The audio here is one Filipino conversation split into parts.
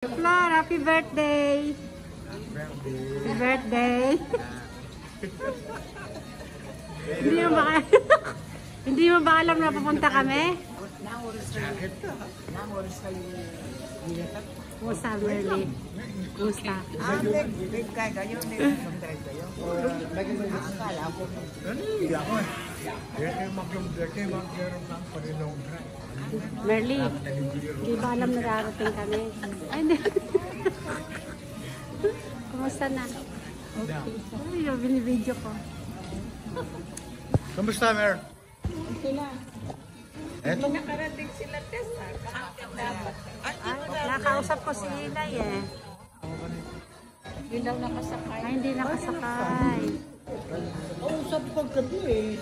Flor, happy birthday! Happy birthday! Hindi mo ba alam na pupunta kami? Kumusta, Merly? Kumusta? Merly, hindi ba alam na darating kami? Ay, hindi. Kumusta na? Okay. Ay, binibidyo ko. Kamusta, Mer? Okay na. Eto? Nakarating sila Tessa. Nakausap ko si Inay eh. Hindi daw nakasakay. Ay, hindi nakasakay. Usap paggabi eh.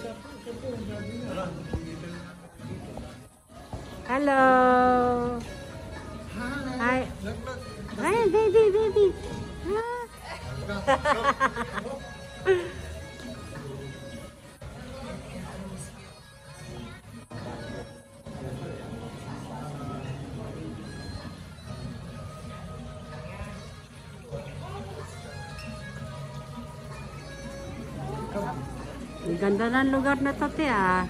Hello! Hi! Hi, baby! Ah. Ang ganda ng lugar na to, te, ah.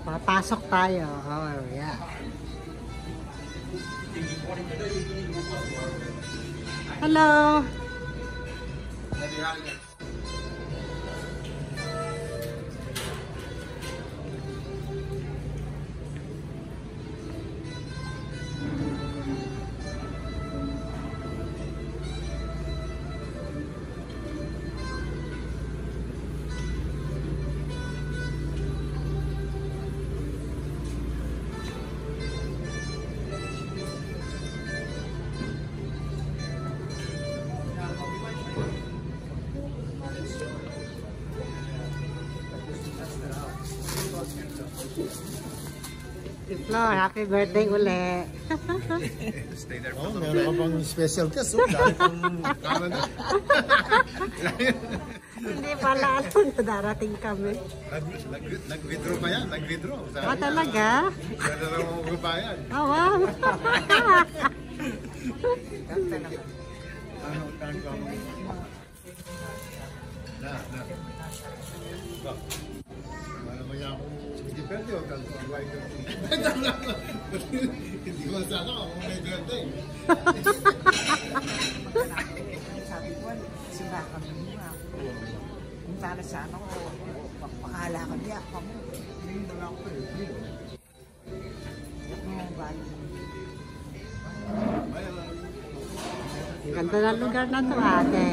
Papasok tayo. Oh, yeah. Hello. Flor, happy birthday uli. Stay there for meron ka pang special guest. Dahil kung Canada. Hindi pala alam na darating kami. Nag-withdraw pa yan? Nag-withdraw? Ah, talaga? Sa dalawang grupa yan. Oh, wow. Ano, tanto? Na. Wala mo yan akong depende o tanto ang white. Hindi ko sana kung may birthday. Sabi ko, sibakan mo nga. Kung para sa ano ko, pakala ka niya ako mo. Hindi na lang ako eh. Ang ganda ng lugar na to, ate.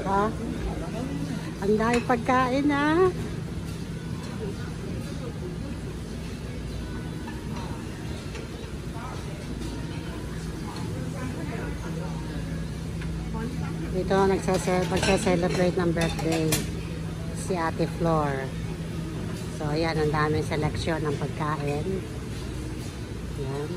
Ha? Ang dami pagkain ha. Dito magsa-celebrate ng birthday si Ate Flor. So ayan, ang daming seleksyon ng pagkain. Ayan.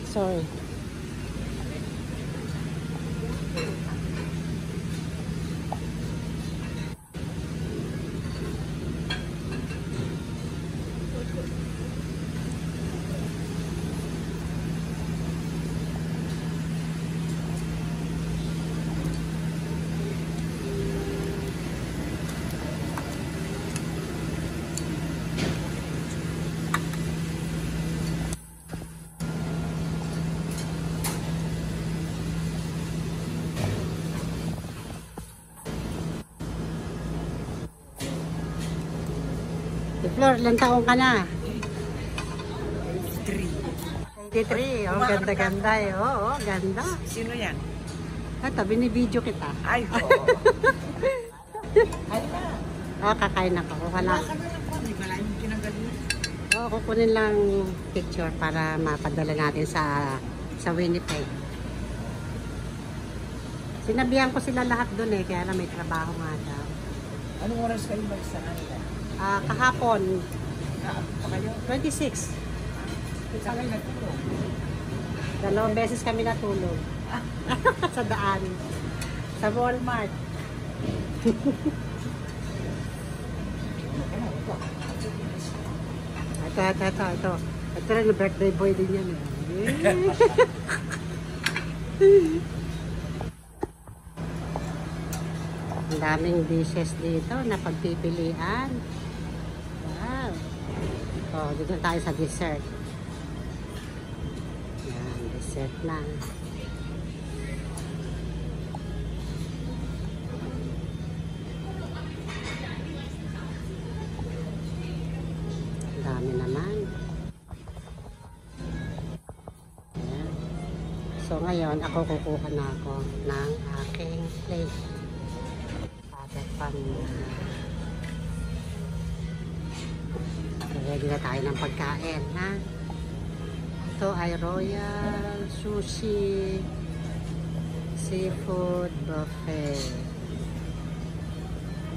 Sorry. Flor, ilang taong ka na? 23. Oh, ganda-ganda eh. Oo, ganda. Sino yan? Ito, binibidyo kita. Ay, oo. Ay na. Kakain ako. Kuha lang. Hindi pala yung kinagaling. Kukunin lang picture para mapadala natin sa Winnipeg. Sinabihan ko sila lahat doon eh, kaya lang may trabaho nga daw. Anong oras kayo sa kanila? Kahapon. Pa kayo? 26. Saan kayo natulog? 2 beses kami natulog. Sa daan. Sa Walmart. Ito. Ito rin, birthday boy din yan. Ang daming dishes dito na pagpipilian. Wow. Oh, dito tayo sa dessert. Yan, dessert na. Ang dami naman. Yan. So ngayon, ako kukuha na ako ng aking plate. Ready na tayo ng pagkain, ha? Ito ay Royal Sushi Seafood Buffet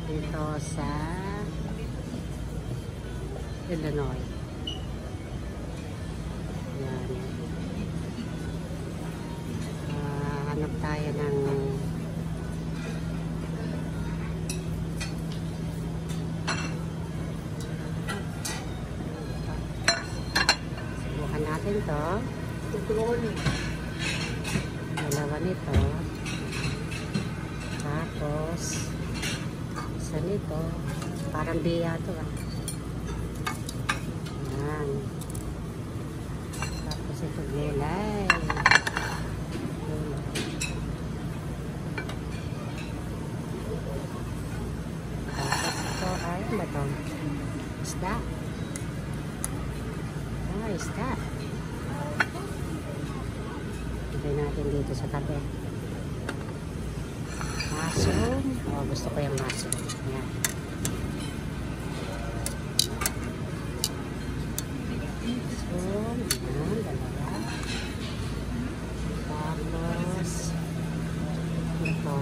dito sa Illinois. Yan. Hanap tayo ng natin to. Dalawa nito. Tapos isa nito. Parang biya to ah. Yan. Tapos ito gulay. Tapos ito ay ano ba to? Isda. Isda. Lagay natin dito sa tabi. Mushroom. Gusto ko yung mushroom. Ayan. Mushroom. Ayan, dalawa. Tapos ito.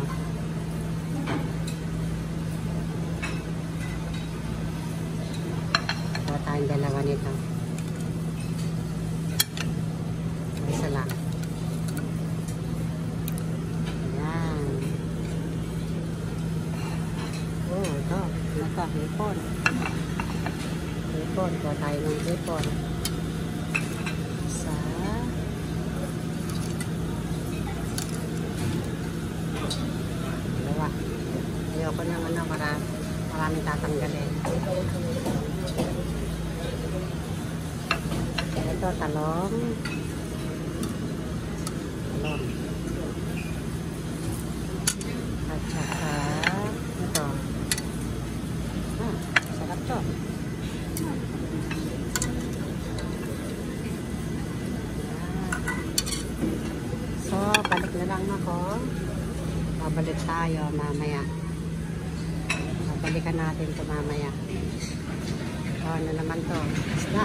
Ito tayong dalawa nito. Isa lang. Ayan. Ito. Ito, hipon. Hipon. Ito tayo ng hipon. Isa. Dalawa. Ayoko naman na maraming tatanggalin. Ito, talong. At saka ito. Sarap to. lang ako. Babalik tayo mamaya. Babalikan natin ito mamaya. Ano naman to? Isda.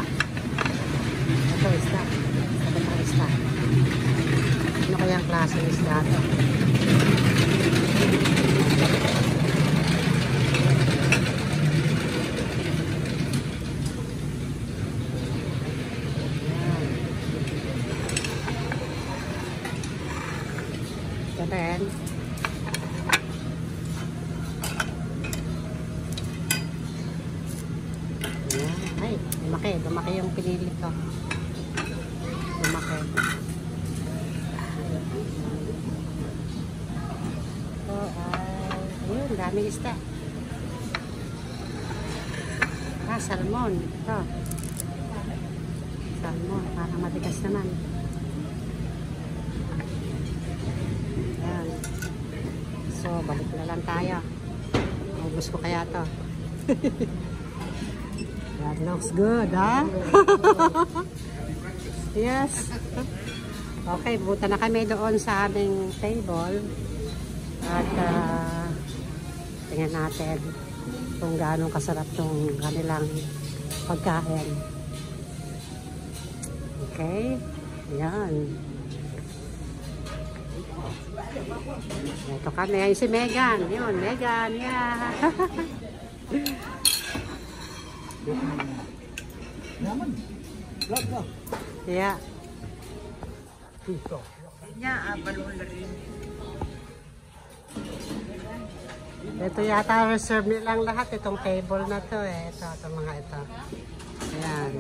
Ito, isda. Ito pa isda. Ano kayang klase ng isda to? Ito din. Ay, lumaki yung pinili ko. Lumaki. So, ayun, daming isda. Salmon. Ito. Salmon, parang matigas naman. Ayan. So, balik na lang tayo. Ubus ko kaya to. That looks good, ha? Yes. Okay, buta na kami doon sa aming table. At tingnan natin kung gaano kasarap itong kanilang pagkain. Okay. Ayan. Ito kami. Ayun si Megan. Yun, Megan. Yeah. Yeah. Balon na rin. Ito yata reserve nilang lahat itong table na to eh. Itong mga ito. Ayan.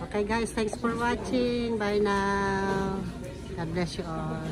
Okay guys, thanks for watching. Bye now. God bless you all.